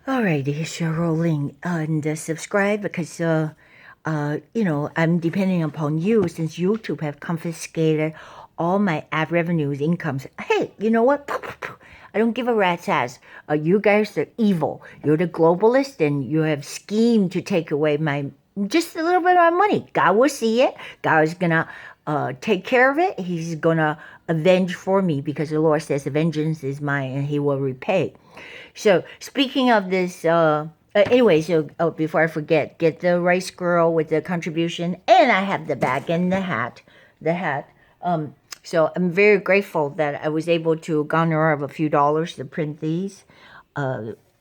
Alrighty, Cheryl rolling and subscribe because I'm depending upon you since YouTube have confiscated all my ad revenues, incomes. Hey, you know what? I don't give a rat's ass. You guys are evil. You're the globalists, and you have schemed to take away my just a little bit of my money. God will see it. God is gonna take care of it. He's gonna avenge for me because the Lord says, "Vengeance is mine, and He will repay." So speaking of this, anyway, so before I forget, get the rice girl with the contribution, and I have the bag and the hat, so I'm very grateful that I was able to garner up a few dollars to print these.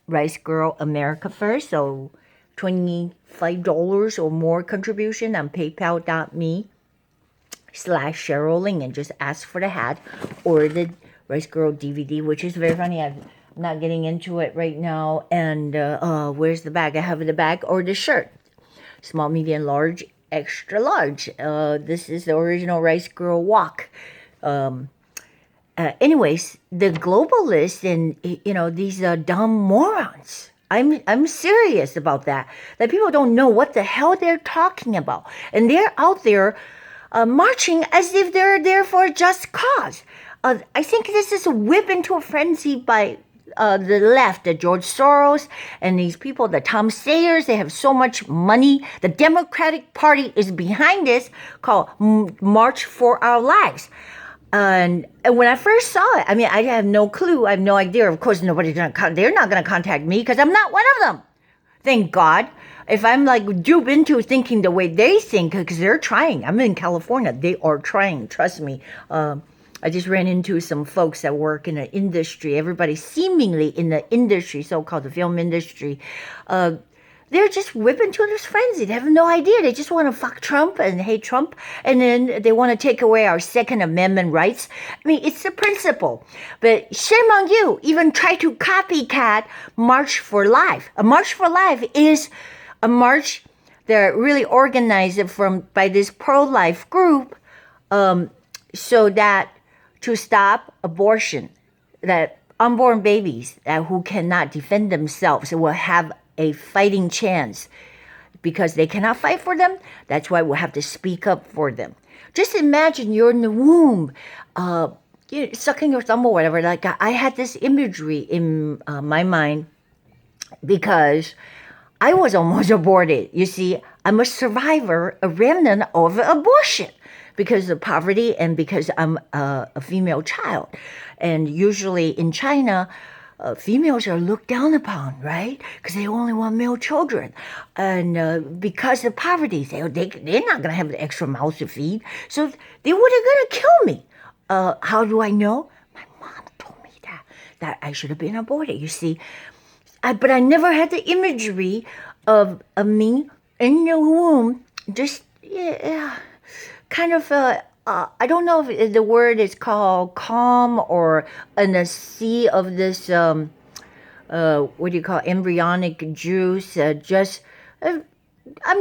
Rice Girl America First, so $25 or more contribution on paypal.me/Cheryl Ling, and just ask for the hat or the Rice Girl DVD, which is very funny. I'm not getting into it right now. And where's the bag? I have the bag or the shirt. Small, medium, large, extra large. This is the original Rice Girl walk. Anyways, the globalists and these dumb morons. I'm serious about that. That people don't know what the hell they're talking about, and they're out there marching as if they're there for a just cause. I think this is a whip into a frenzy by the left, the George Soros and these people, the Tom Sayers. They have so much money. The Democratic Party is behind this, called March for Our Lives. And when I first saw it, I mean, I have no clue. I have no idea. Of course, they're not going to contact me because I'm not one of them. Thank God. If I'm like dupe into thinking the way they think, because they're trying. I'm in California. They are trying. Trust me. I just ran into some folks that work in the industry. Everybody seemingly in the industry, so-called the film industry. They're just whipping to this frenzy. They have no idea. They just want to fuck Trump and hate Trump. And then they want to take away our Second Amendment rights. I mean, it's the principle. But shame on you. Even try to copycat March for Life. A March for Life is a march that really organized by this pro-life group so that to stop abortion, that unborn babies who cannot defend themselves will have a fighting chance because they cannot fight for them. That's why we'll have to speak up for them. Just imagine you're in the womb, sucking your thumb or whatever. Like I had this imagery in my mind because I was almost aborted. You see, I'm a survivor, a remnant of abortion because of poverty and because I'm a female child. And usually in China, females are looked down upon, right? Because they only want male children. And because of poverty, they're not going to have the extra mouths to feed. So they were going to kill me. How do I know? My mom told me that I should have been aborted, you see. But I never had the imagery of me in the womb, just kind of I don't know if the word is called calm or in a sea of this what do you call embryonic juice. I'm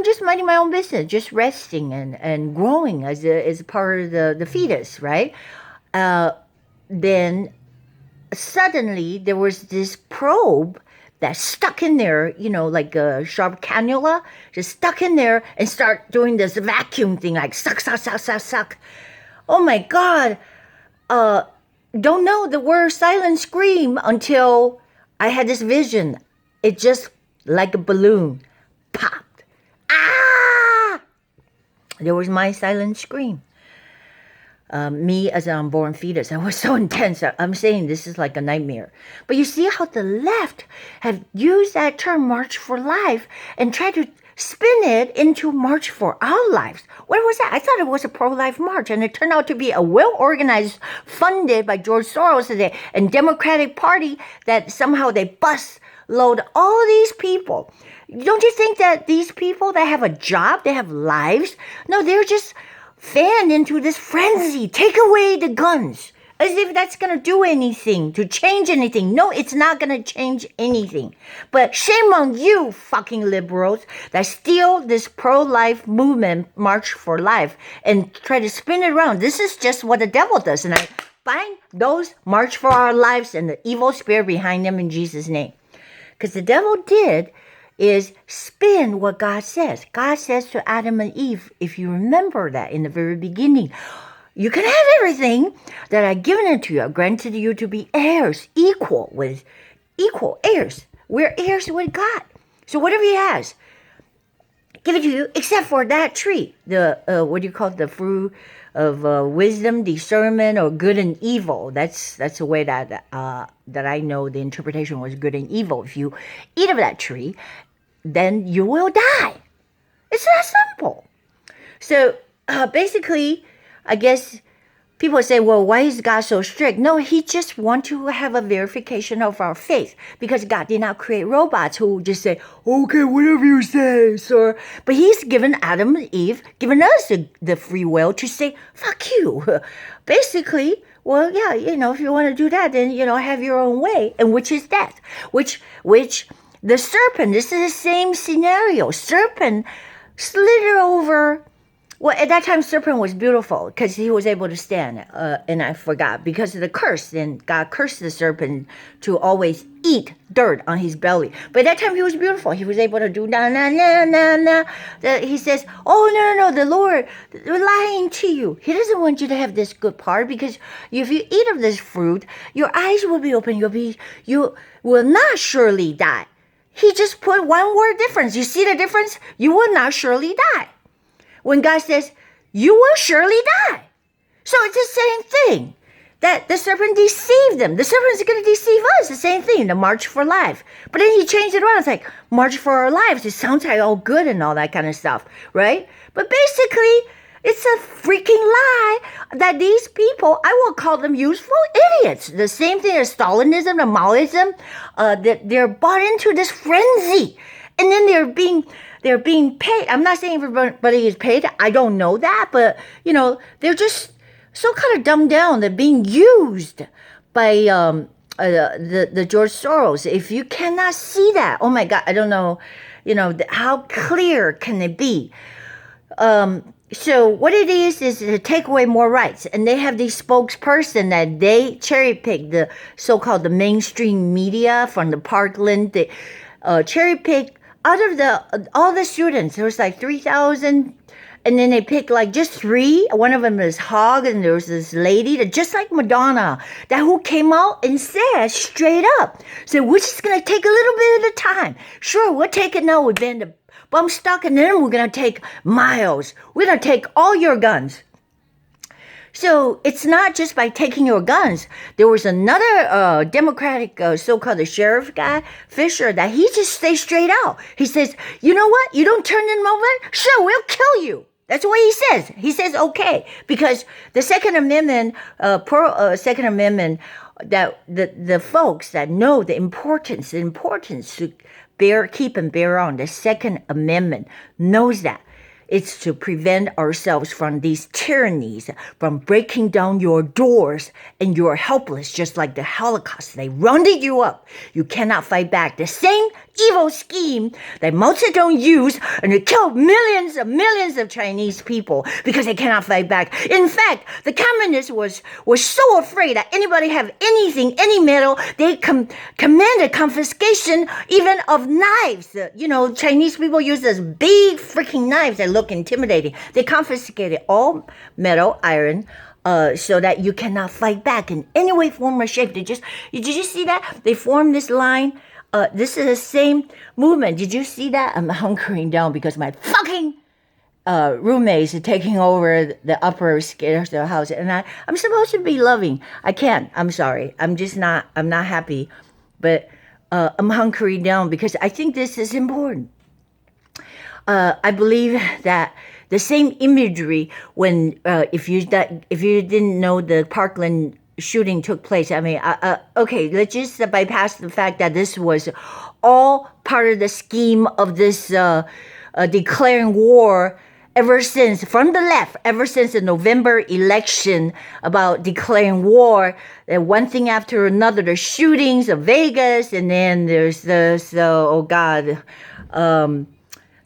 just minding my own business, just resting and growing as part of the fetus, right? Then suddenly there was this probe that stuck in there, like a sharp cannula, just stuck in there and start doing this vacuum thing, like suck, suck, suck, suck, suck. Oh my God. Don't know the word silent scream until I had this vision. It just like a balloon popped. Ah! There was my silent scream. Me as an unborn fetus. I was so intense. I'm saying this is like a nightmare. But you see how the left have used that term March for Life and tried to spin it into March for Our Lives. What was that? I thought it was a pro-life march, and it turned out to be a well-organized, funded by George Soros and Democratic Party that somehow they bust load all these people. Don't you think that these people that have a job, they have lives? No, they're just fanned into this frenzy. Take away the guns. As if that's going to do anything, to change anything. No, it's not going to change anything. But shame on you, fucking liberals, that steal this pro-life movement, March for Life, and try to spin it around. This is just what the devil does. And I bind those March for Our Lives and the evil spirit behind them in Jesus' name. Because the devil did is spin what God says. God says to Adam and Eve, if you remember that in the very beginning, you can have everything that I've given unto you. I've granted you to be heirs, equal heirs. We're heirs with God. So whatever he has, give it to you, except for that tree. The what do you call it? The fruit of wisdom, discernment, or good and evil. That's the way that I know the interpretation was good and evil. If you eat of that tree, then you will die. It's that simple. So basically, I guess people say, well, why is God so strict? No, he just wants to have a verification of our faith, because God did not create robots who just say, okay, whatever you say, sir. But he's given Adam and Eve, given us the free will to say, fuck you. Basically, well, yeah, if you want to do that, then, have your own way, and which is death, which the serpent, this is the same scenario. Serpent slithered over. Well, at that time, serpent was beautiful because he was able to stand. And I forgot, because of the curse. Then God cursed the serpent to always eat dirt on his belly. But at that time, he was beautiful. He was able to do He says, oh, no, the Lord, they're lying to you. He doesn't want you to have this good part, because if you eat of this fruit, your eyes will be open. You will not surely die. He just put one word difference. You see the difference? You will not surely die. When God says, you will surely die. So it's the same thing. That the serpent deceived them. The serpent is going to deceive us. The same thing, the march for life. But then he changed it around. It's like, march for our lives. It sounds like all good and all that kind of stuff, right? But basically, it's a freaking lie that these people, I will call them useful idiots. The same thing as Stalinism and Maoism, that they're bought into this frenzy. And then they're being paid. I'm not saying everybody is paid. I don't know that. But, they're just so kind of dumbed down. They're being used by the George Soros. If you cannot see that, oh my God, I don't know, how clear can it be? So what it is to take away more rights. And they have these spokesperson that they cherry pick the so-called the mainstream media from the Parkland. They cherry pick out of all the students. There was like 3,000. And then they picked like just 3. One of them is Hogg, and there was this lady that just like Madonna, that who came out and said straight up, said, we're just going to take a little bit at a time. Sure, we'll take it now. We've been to bump stock, and then we're going to take miles. We're going to take all your guns. So it's not just by taking your guns. There was another Democratic so-called the sheriff guy, Fisher, that he just stays straight out. He says, you know what? You don't turn them over? Sure, we'll kill you. That's what he says. He says, okay, because the Second Amendment, Second Amendment, that the folks that know the importance to keep and bear on, the Second Amendment knows that. It's to prevent ourselves from these tyrannies, from breaking down your doors, and you're helpless, just like the Holocaust. They rounded you up. You cannot fight back. The same evil scheme that Mao Zedong used, and it killed millions of Chinese people because they cannot fight back. In fact, the communists was so afraid that anybody have anything, any metal, they commanded confiscation even of knives. Chinese people use those big freaking knives that look intimidating. They confiscated all metal, iron, so that you cannot fight back in any way, form, or shape. Did you see that? They formed this line. This is the same movement. Did you see that? I'm hunkering down because my fucking roommates are taking over the upper stairs of the house, and I'm supposed to be loving. I can't. I'm sorry. I'm not happy, but I'm hunkering down because I think this is important. I believe that the same imagery when if you didn't know the Parkland shooting took place. I mean, okay, let's just bypass the fact that this was all part of the scheme of this declaring war ever since the November election, about declaring war, and one thing after another, the shootings of Vegas, and then there's this,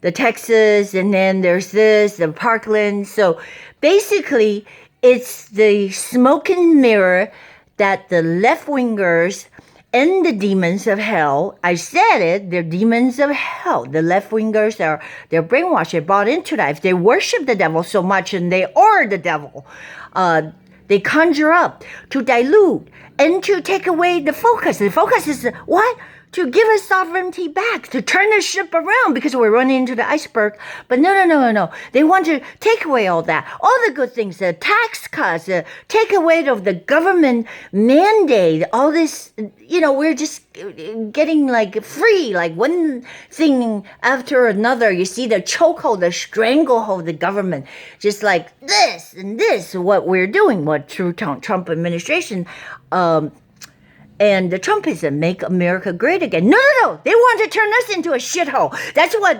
the Texas, and then there's the Parkland. So basically, it's the smoke and mirror that the left-wingers and the demons of hell. I said it, they're demons of hell. The left-wingers, they're brainwashed, they're bought into that. If they worship the devil so much and they are the devil, they conjure up to dilute and to take away the focus. The focus is what? To give us sovereignty back, to turn the ship around because we're running into the iceberg. But no. They want to take away all that, all the good things, the tax cuts, take away of the government mandate, all this, we're just getting like free, like one thing after another. You see the chokehold, the stranglehold of the government, just like this and this, what we're doing, what through Trump administration, and the Trumpism, make America great again. No. They want to turn us into a shithole. That's what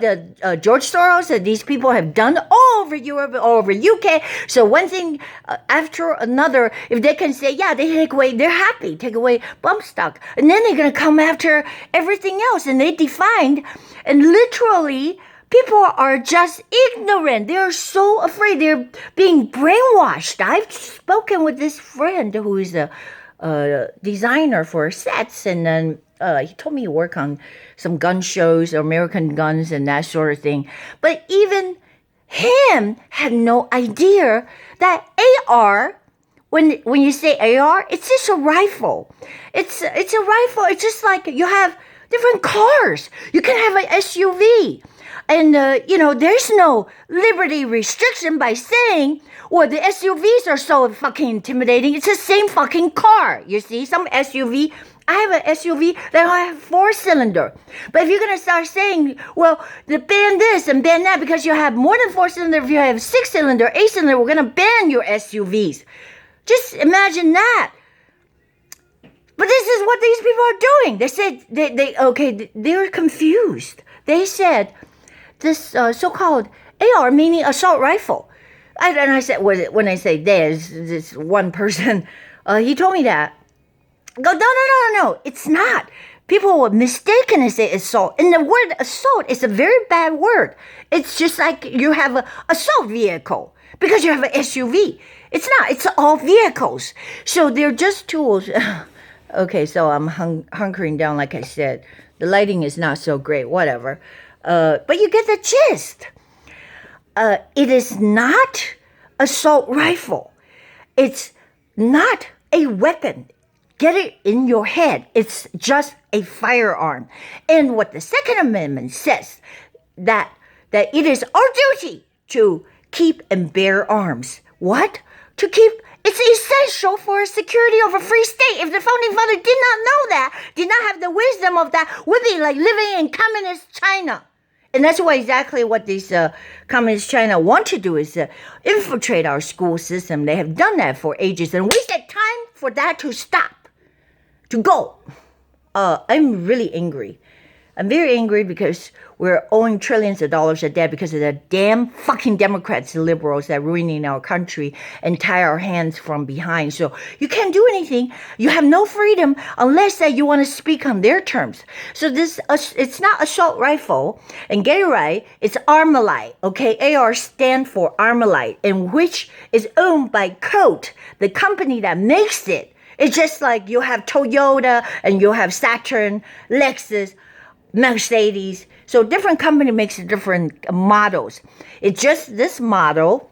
George Soros and these people have done all over Europe, all over UK. So one thing after another, if they can say, yeah, they take away, they're happy, take away bump stock. And then they're going to come after everything else. And they defined, and literally, people are just ignorant. They're so afraid. They're being brainwashed. I've spoken with this friend who is a designer for sets, and then he told me to work on some gun shows, American guns and that sort of thing. But even him had no idea that AR, when you say AR, it's just a rifle. It's a rifle. It's just like you have different cars. You can have an SUV. And, there's no liberty restriction by saying, well, the SUVs are so fucking intimidating. It's the same fucking car. You see, some SUV, I have an SUV that I have 4-cylinder. But if you're going to start saying, well, ban this and ban that because you have more than 4-cylinder, if you have 6-cylinder, 8-cylinder, we're going to ban your SUVs. Just imagine that. But this is what these people are doing. They said, they're confused. They said, this so-called AR, meaning assault rifle. And I said, when I say there's this one person, he told me that. I go, no, it's not. People were mistaken and say assault. And the word assault is a very bad word. It's just like you have an assault vehicle because you have an SUV. It's not. It's all vehicles. So they're just tools. Okay, so I'm hunkering down, like I said. The lighting is not so great, whatever. But you get the gist. It is not assault rifle. It's not a weapon. Get it in your head. It's just a firearm. And what the Second Amendment says, that it is our duty to keep and bear arms. What? To keep. It's essential for security of a free state. If the Founding Father did not know that, did not have the wisdom of that, would be like living in communist China. And that's exactly what these communist China want to do is infiltrate our school system. They have done that for ages. And we said time for that to stop, to go. I'm really angry. I'm very angry because we're owing trillions of dollars of debt because of the damn fucking Democrats, the liberals that are ruining our country and tie our hands from behind. So you can't do anything. You have no freedom unless that you want to speak on their terms. So this, it's not assault rifle. And get it right, it's Armalite. Okay, AR stand for Armalite, and which is owned by Colt, the company that makes it. It's just like you have Toyota and you have Saturn, Lexus, Mercedes. So different company makes different models. It's just this model.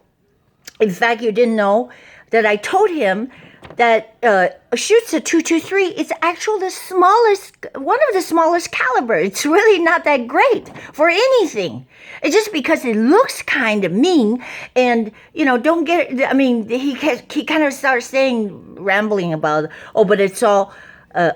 In fact, you didn't know that I told him that shoots a 223. It's actually the smallest, one of the smallest caliber. It's really not that great for anything. It's just because it looks kind of mean, and don't get. I mean, he kind of starts saying, rambling about, but it's all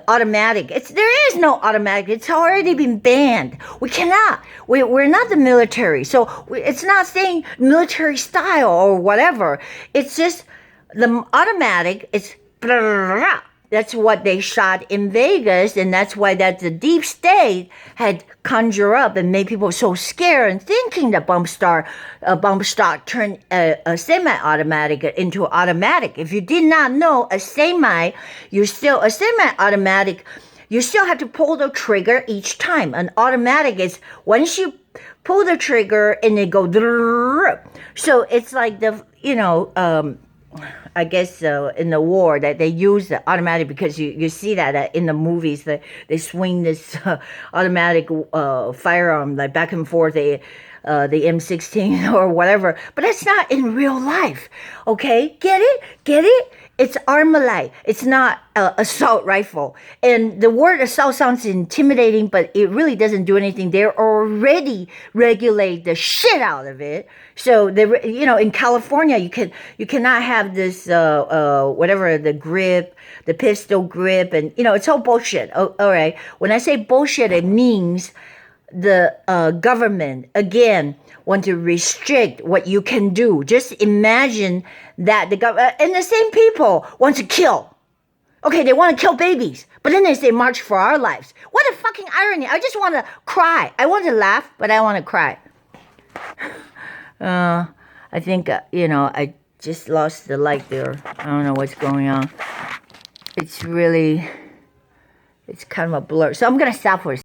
automatic. There is no automatic. It's already been banned. We cannot. We're not the military, so it's not saying military style or whatever. It's just the automatic. It's blah, blah, blah. That's what they shot in Vegas, and that's why the deep state had conjured up and made people so scared and thinking that bump stock turned a semi-automatic into automatic. If you did not know a semi-automatic, you still have to pull the trigger each time. An automatic is once you pull the trigger and it go. So it's like I guess in the war that they use the automatic because you see that in the movies that they swing this automatic firearm like back and forth the M16 or whatever, but that's not in real life. Okay, get it? It's Armalite. It's not assault rifle. And the word assault sounds intimidating, but it really doesn't do anything. They're already regulate the shit out of it. So in California, you cannot have this whatever the grip, the pistol grip, and it's all bullshit. Oh, all right. When I say bullshit, it means the government again want to restrict what you can do. Just imagine that the government and the same people want to kill. Okay, they want to kill babies, but then they say march for our lives. What a fucking irony! I just want to cry. I want to laugh, but I want to cry. I think I just lost the light there. I don't know what's going on. It's kind of a blur. So I'm gonna stop for a second.